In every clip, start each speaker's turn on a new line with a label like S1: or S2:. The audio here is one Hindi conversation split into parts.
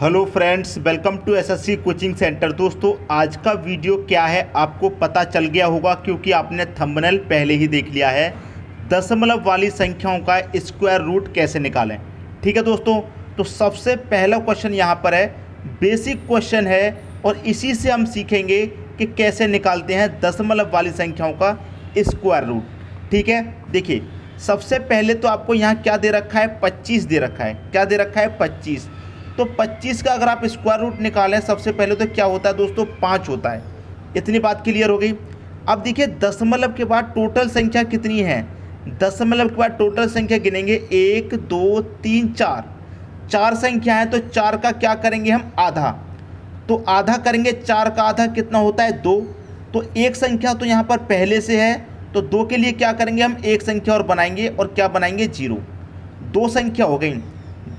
S1: Hello friends, welcome to SSC coaching centre. दोस्तों, आज का वीडियो क्या है आपको पता चल गया होगा क्योंकि आपने थंबनेल पहले ही देख लिया है। दशमलव वाली संख्याओं का स्क्वायर रूट कैसे निकालें। ठीक है दोस्तों, तो सबसे पहला क्वेश्चन यहाँ पर है, बेसिक क्वेश्चन है और इसी से हम सीखेंगे कि कैसे निकालते हैं दशमलव वाली संख्याओं का स्क्वायर रूट। ठीक है, देखिए सबसे पहले तो आपको यहाँ क्या दे रखा है, 25 दे रखा है। क्या दे रखा है, 25। तो 25 का अगर आप स्क्वायर रूट निकालें सबसे पहले तो क्या होता है दोस्तों, 5 होता है। इतनी बात क्लियर हो गई। अब देखिए दशमलव के बाद टोटल संख्या कितनी है। दशमलव के बाद टोटल संख्या गिनेंगे 1 2 3 4, 4 संख्या है तो 4 का क्या करेंगे हम, आधा। तो आधा करेंगे, 4 का आधा कितना होता है, 2। तो एक संख्या तो यहाँ पर पहले से है, तो 2 के लिए क्या करेंगे हम, एक संख्या और बनाएंगे और क्या बनाएंगे, 0। 2 संख्या हो गई।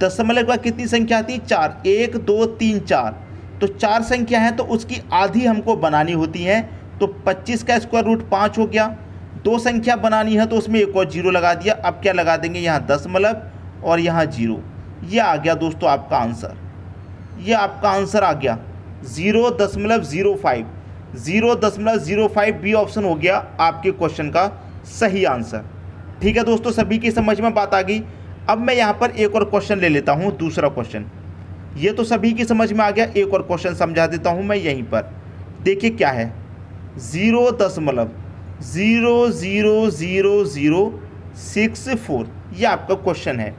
S1: दशमलव के बाद कितनी संख्या आती है, 4। 1 2 3 4, तो 4 संख्या है तो उसकी आधी हमको बनानी होती है। तो 25 का स्क्वायर रूट 5 हो गया। 2 संख्या बनानी है तो उसमें एक और 0 लगा दिया। अब क्या लगा देंगे, यहाँ दशमलव और यहाँ 0। ये आ गया दोस्तों आपका आंसर। ये आपका आंसर आ गया 0.05। 0.05 बी ऑप्शन हो गया आपके क्वेश्चन का सही आंसर। ठीक है दोस्तों, सभी की समझ में बात आ गई। अब मैं यहाँ पर एक और क्वेश्चन ले लेता हूँ, दूसरा क्वेश्चन। ये तो सभी की समझ में आ गया, एक और क्वेश्चन समझा देता हूँ मैं यहीं पर। देखिए क्या है, 0.0000064, ये आपका क्वेश्चन है।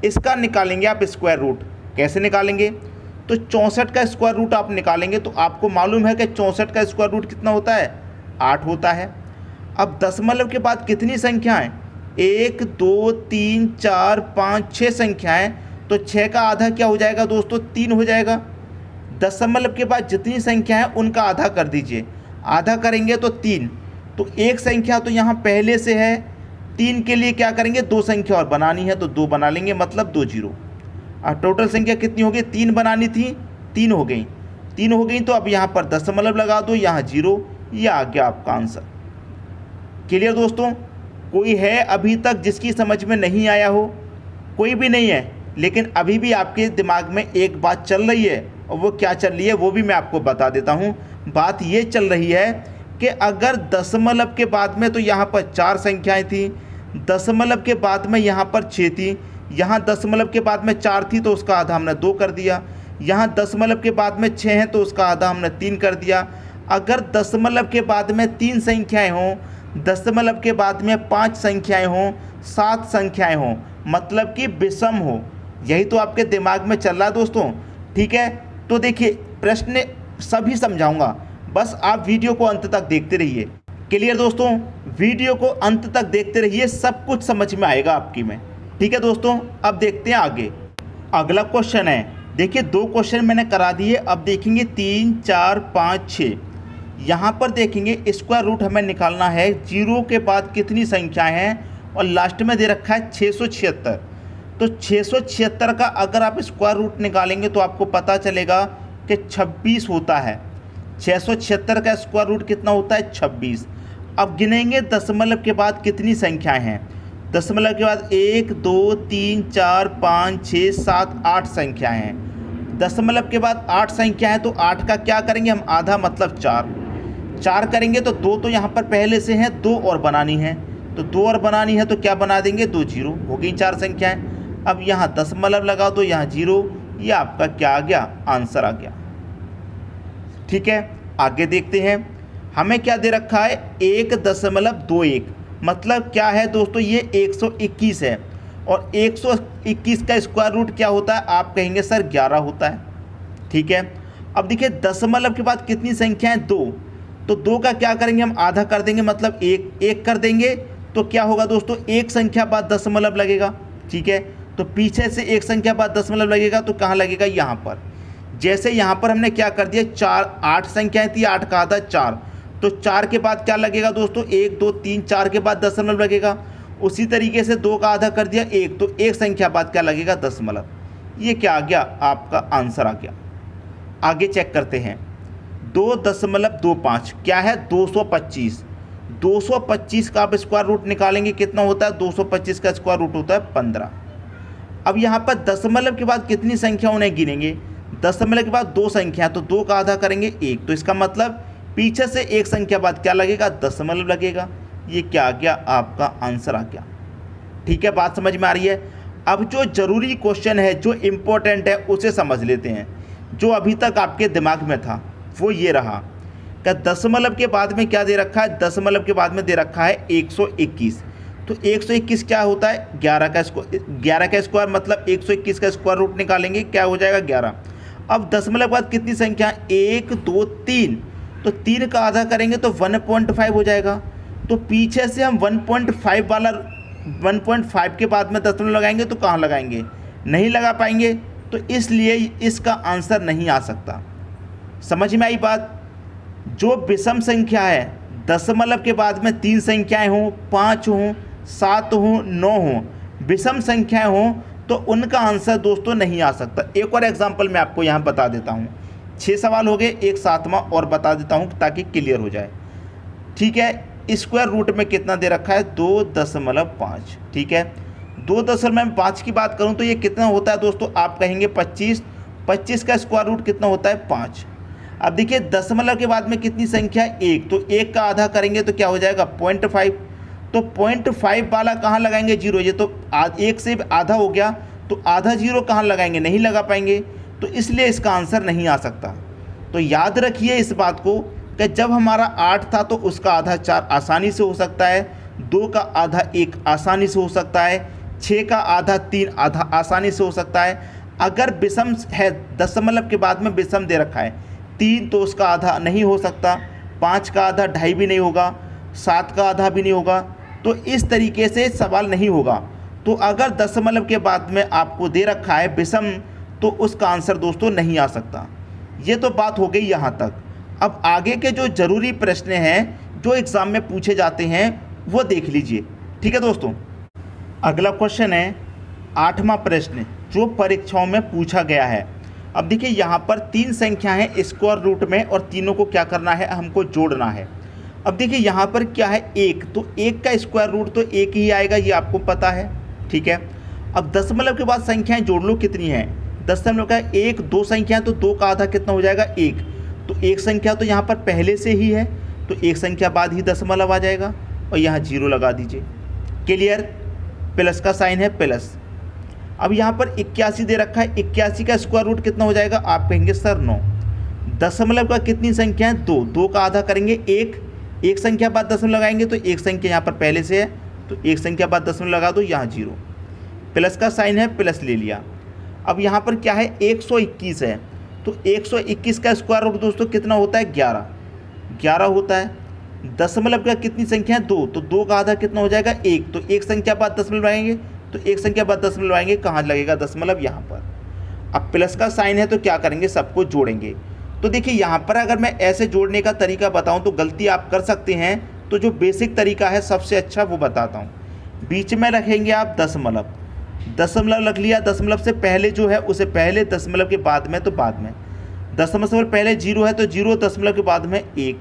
S1: इसका निकालेंगे आप स्क्वायर रूट। कैसे निकालेंगे, तो 64 का स्क्वायर रूट आप निकालेंगे तो आपको मालूम है कि 64 का स्क्वायर रूट कितना होता है, 8 होता है। अब दशमलव के बाद कितनी संख्याएं, 1 2 3 4 5 6 संख्याएं, तो 6 का आधा क्या हो जाएगा दोस्तों, 3 हो जाएगा। दशमलव के बाद जितनी संख्या है उनका आधा कर दीजिए। आधा करेंगे तो 3, तो एक संख्या तो यहाँ पहले से है। 3 के लिए क्या करेंगे, 2 संख्या और बनानी है तो 2 बना लेंगे, मतलब 2 0। और टोटल संख्या कितनी हो गई, 3 बनानी थी, 3 हो गई। 3 हो गई तो अब यहाँ पर दशमलव लगा दो, यहाँ 0। यह आ गया आपका आंसर। क्लियर दोस्तों, कोई है अभी तक जिसकी समझ में नहीं आया हो? कोई भी नहीं है, लेकिन अभी भी आपके दिमाग में एक बात चल रही है, और वो क्या चल रही है वो भी मैं आपको बता देता हूँ। बात ये चल रही है कि अगर दशमलव के बाद में तो यहाँ पर 4 संख्याएं थी, दशमलव के बाद में यहाँ पर 6 थी, यहाँ दशमलव के बाद में 4 थी तो उसका आधा हमने 2 कर दिया, यहाँ दशमलव के बाद में 6 है तो उसका आधा हमने 3 कर दिया। अगर दशमलव के बाद में 3 संख्याएँ हों, दशमलव के बाद में 5 संख्याएं हों, 7 संख्याएं हों, मतलब कि विषम हो। यही तो आपके दिमाग में चल रहा है दोस्तों। ठीक है, तो देखिए प्रश्न सभी समझाऊंगा, बस आप वीडियो को अंत तक देखते रहिए। क्लियर दोस्तों, वीडियो को अंत तक देखते रहिए, सब कुछ समझ में आएगा आपकी में। ठीक है दोस्तों, अब देखते हैं आगे। अगला क्वेश्चन है, देखिए 2 क्वेश्चन मैंने करा दिए। अब देखेंगे 3 4 5 6। यहाँ पर देखेंगे स्क्वायर रूट हमें निकालना है। 0 के बाद कितनी संख्याएं हैं और लास्ट में दे रखा है 676। तो 676 का अगर आप स्क्वायर रूट निकालेंगे तो आपको पता चलेगा कि 26 होता है। 676 का स्क्वायर रूट कितना होता है, 26। अब गिनेंगे दशमलव के बाद कितनी संख्याएं हैं। दशमलव के बाद 1 2 3 4 5 6 7 8 संख्याएँ हैं। दशमलव के बाद 8 संख्या है तो 8 का क्या करेंगे हम, आधा, मतलब 4। 4 करेंगे तो 2 तो यहाँ पर पहले से हैं, 2 और बनानी है, तो 2 और बनानी है तो क्या बना देंगे, 2 0 हो गई 4 संख्याएं। अब यहाँ दशमलव लगा दो, यहाँ 0। ये आपका क्या आ गया, आंसर आ गया। ठीक है, आगे देखते हैं। हमें क्या दे रखा है, 1.21, मतलब क्या है दोस्तों, ये 121 है। और 121 का स्क्वायर रूट क्या होता है, आप कहेंगे सर 11 होता है। ठीक है, अब देखिए दशमलव के बाद कितनी संख्या है, 2। तो 2 का क्या करेंगे हम, आधा कर देंगे, मतलब 1 कर देंगे। तो क्या होगा दोस्तों, एक संख्या बाद दशमलव लगेगा। ठीक है, तो पीछे से एक संख्या बाद दशमलव लगेगा तो कहाँ लगेगा, यहाँ पर। जैसे यहाँ पर हमने क्या कर दिया, 8 संख्याएं थी, 8 का आधा 4, तो 4 के बाद क्या लगेगा दोस्तों, 1 2 3 4 के बाद दशमलव लगेगा। उसी तरीके से 2 का आधा कर दिया 1, तो एक संख्या बाद क्या लगेगा, दशमलव। ये क्या आ गया, आपका आंसर आ गया। आगे चेक करते हैं, 2.25 क्या है, 225। 225 का आप स्क्वायर रूट निकालेंगे, कितना होता है, 225 का स्क्वायर रूट होता है 15। अब यहाँ पर दशमलव के बाद कितनी संख्या उन्हें गिनेंगे, दशमलव के बाद दो संख्या, तो दो का आधा करेंगे 1, तो इसका मतलब पीछे से एक संख्या बाद क्या लगेगा, दशमलव लगेगा। ये क्या आ गया, आपका आंसर आ गया। ठीक है, बात समझ में आ रही है। अब जो जरूरी क्वेश्चन है, जो इम्पोर्टेंट है, उसे समझ लेते हैं। जो अभी तक आपके दिमाग में था वो ये रहा कि दशमलव के बाद में क्या दे रखा है, दशमलव के बाद में दे रखा है 121। तो 121 क्या होता है, 11 का स्क्वायर, मतलब 121 का स्क्वायर रूट निकालेंगे, क्या हो जाएगा 11। अब दशमलव के बाद कितनी संख्या, 1 2 3, तो 3 का आधा करेंगे तो 1.5 हो जाएगा। तो पीछे से हम 1.5 वाला 1.5 के बाद में दशमलव लगाएंगे तो कहाँ लगाएंगे, नहीं लगा पाएंगे, तो इसलिए इसका आंसर नहीं आ सकता। समझ में आई बात। जो विषम संख्या है, दशमलव के बाद में 3 संख्याएं हों, 5 हों, 7 हों, 9 हों, विषम संख्याएं हों, तो उनका आंसर दोस्तों नहीं आ सकता। एक और एग्जांपल मैं आपको यहाँ बता देता हूँ। 6 सवाल हो गए, एक 7वां और बता देता हूँ ताकि क्लियर हो जाए। ठीक है, स्क्वायर रूट में कितना दे रखा है, 2.5। ठीक है, 2.5 की बात करूँ तो ये कितना होता है दोस्तों, आप कहेंगे 25। 25 का स्क्वायर रूट कितना होता है, 5। अब देखिए दशमलव के बाद में कितनी संख्या, 1, तो 1 का आधा करेंगे तो क्या हो जाएगा, 0.5। तो 0.5 वाला कहाँ लगाएंगे, 0। ये तो 1 से आधा हो गया, तो आधा 0 कहाँ लगाएंगे, नहीं लगा पाएंगे, तो इसलिए इसका आंसर नहीं आ सकता। तो याद रखिए इस बात को कि जब हमारा 8 था तो उसका आधा 4 आसानी से हो सकता है, 2 का आधा 1 आसानी से हो सकता है, 6 का आधा 3 आधा आसानी से हो सकता है। अगर विषम है, दशमलव के बाद में विषम दे रखा है 3, तो उसका आधा नहीं हो सकता, 5 का आधा 2.5 भी नहीं होगा, 7 का आधा भी नहीं होगा। तो इस तरीके से सवाल नहीं होगा। तो अगर दशमलव के बाद में आपको दे रखा है विषम, तो उसका आंसर दोस्तों नहीं आ सकता। ये तो बात हो गई यहाँ तक। अब आगे के जो ज़रूरी प्रश्न हैं जो एग्ज़ाम में पूछे जाते हैं वो देख लीजिए। ठीक है दोस्तों, अगला क्वेश्चन है 8वां प्रश्न जो परीक्षाओं में पूछा गया है। अब देखिए यहाँ पर 3 संख्या है स्क्वायर रूट में और तीनों को क्या करना है, हमको जोड़ना है। अब देखिए यहाँ पर क्या है, 1, तो 1 का स्क्वायर रूट तो 1 ही आएगा, ये आपको पता है। ठीक है, अब दशमलव के बाद संख्याएं जोड़ लो कितनी हैं, दशमलव का 1 2 संख्या, तो 2 का आधा कितना हो जाएगा, 1। तो एक संख्या तो यहाँ पर पहले से ही है, तो एक संख्या बाद ही दशमलव आ जाएगा और यहाँ 0 लगा दीजिए। क्लियर, प्लस का साइन है प्लस। अब यहाँ पर 81 दे रखा है, 81 का स्क्वायर रूट कितना हो जाएगा, आप कहेंगे सर 9। दशमलव का कितनी संख्या है, 2, 2 का आधा करेंगे 1, एक संख्या बाद दशमलव लगाएंगे तो एक संख्या यहाँ पर पहले से है, तो एक संख्या बाद दशमलव लगा दो, यहाँ 0। प्लस का साइन है प्लस ले लिया। अब यहाँ पर क्या है, 121 है, तो 121 का स्क्वायर रूट दोस्तों कितना होता है, 11 होता है। दशमलव का कितनी संख्या है, 2, तो 2 का आधा कितना हो जाएगा, 1, तो एक संख्या बाद दशमलव लगाएंगे, तो एक संख्या बाद दशमलव लगाएंगे, कहाँ लगेगा दशमलव, यहाँ पर। अब प्लस का साइन है तो क्या करेंगे, सबको जोड़ेंगे। तो देखिए यहाँ पर अगर मैं ऐसे जोड़ने का तरीका बताऊँ तो गलती आप कर सकते हैं, तो जो बेसिक तरीका है सबसे अच्छा वो बताता हूँ। बीच में रखेंगे आप दशमलव, दशमलव रख लिया, दशमलव से पहले जो है उसे पहले, दशमलव के बाद में तो बाद में। दशमलव से पहले 0 है तो 0, दशमलव के बाद में 1।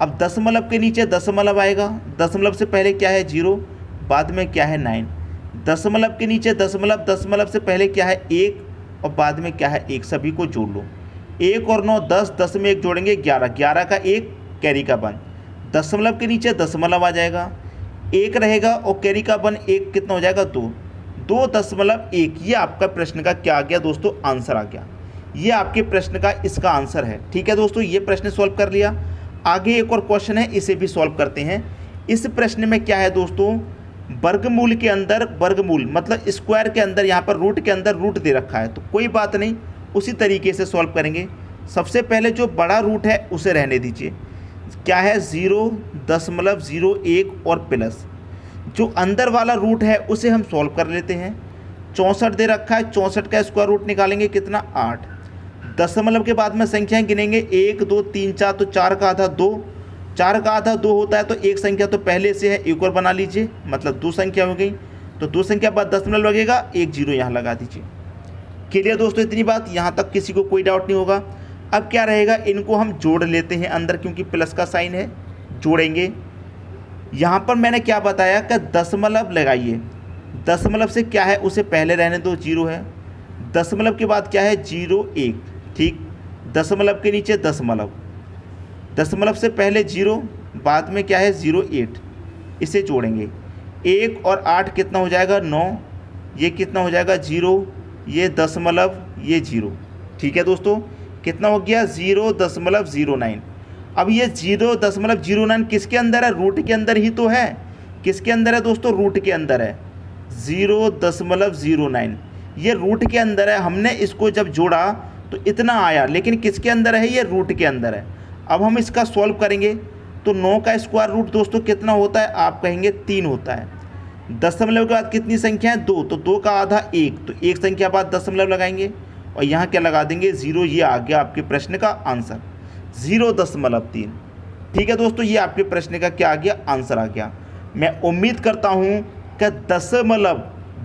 S1: अब दशमलव के नीचे दशमलव आएगा, दशमलव से पहले क्या है 0, बाद में क्या है 9। दशमलव के नीचे दशमलव, दशमलव से पहले क्या है 1 और बाद में क्या है 1। सभी को जोड़ लो, 1 और 9 10, 10 में 1 जोड़ेंगे 11, 11 का 1 कैरी का 1। दशमलव के नीचे दशमलव आ जाएगा, 1 रहेगा और कैरी का 1 1 कितना हो जाएगा 2, 2.1। ये आपका प्रश्न का क्या आ गया दोस्तों, आंसर आ गया। ये आपके प्रश्न का इसका आंसर है। ठीक है दोस्तों, ये प्रश्न सॉल्व कर लिया। आगे एक और क्वेश्चन है, इसे भी सॉल्व करते हैं। इस प्रश्न में क्या है दोस्तों, वर्गमूल के अंदर, वर्गमूल मतलब स्क्वायर के अंदर, यहाँ पर रूट के अंदर रूट दे रखा है, तो कोई बात नहीं, उसी तरीके से सॉल्व करेंगे। सबसे पहले जो बड़ा रूट है उसे रहने दीजिए, क्या है 0.01 और प्लस। जो अंदर वाला रूट है उसे हम सॉल्व कर लेते हैं। 64 दे रखा है, 64 का स्क्वायर रूट निकालेंगे कितना, 8। दशमलव के बाद में संख्याएं गिनेंगे 1 2 3 4, तो 4 का आधा 2, 4 का आधा 2 होता है, तो एक संख्या तो पहले से है, एक और बना लीजिए, मतलब 2 संख्या हो गई। तो 2 संख्या बाद दशमलव लगेगा, 1 0 यहाँ लगा दीजिए। क्लियर दोस्तों, इतनी बात, यहाँ तक किसी को कोई डाउट नहीं होगा। अब क्या रहेगा, इनको हम जोड़ लेते हैं अंदर, क्योंकि प्लस का साइन है, जोड़ेंगे। यहाँ पर मैंने क्या बताया कि दशमलव लगाइए, दशमलव से क्या है उसे पहले रहने दो, 0 है। दशमलव के बाद क्या है 0 1, ठीक। दशमलव के नीचे दशमलव, दशमलव से पहले 0, बाद में क्या है 08, इसे जोड़ेंगे। 1 और 8 कितना हो जाएगा 9, ये कितना हो जाएगा 0, ये दशमलव, ये 0। ठीक है दोस्तों, कितना हो गया 0.09। अब ये 0.09 किसके अंदर है, रूट के अंदर ही तो है। किसके अंदर है दोस्तों, रूट के अंदर है। 0.09 ये रूट के अंदर है। हमने इसको जब जोड़ा तो इतना आया, लेकिन किसके अंदर है, ये रूट के अंदर है। अब हम इसका सॉल्व करेंगे तो 9 का स्क्वायर रूट दोस्तों कितना होता है, आप कहेंगे 3 होता है। दशमलव के बाद कितनी संख्या है 2, तो 2 का आधा 1, तो एक संख्या बाद दशमलव लगाएंगे और यहाँ क्या लगा देंगे 0। ये आ गया आपके प्रश्न का आंसर 0.3। ठीक है दोस्तों, ये आपके प्रश्न का क्या आ गया, आंसर आ गया। मैं उम्मीद करता हूँ कि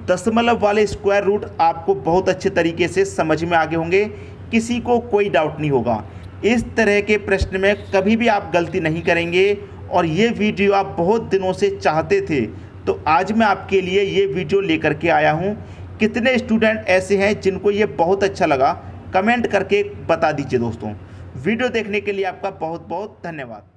S1: दशमलव वाले स्क्वायर रूट आपको बहुत अच्छे तरीके से समझ में आ गए होंगे, किसी को कोई डाउट नहीं होगा। इस तरह के प्रश्न में कभी भी आप गलती नहीं करेंगे और ये वीडियो आप बहुत दिनों से चाहते थे, तो आज मैं आपके लिए ये वीडियो लेकर के आया हूँ। कितने स्टूडेंट ऐसे हैं जिनको ये बहुत अच्छा लगा, कमेंट करके बता दीजिए दोस्तों। वीडियो देखने के लिए आपका बहुत बहुत धन्यवाद।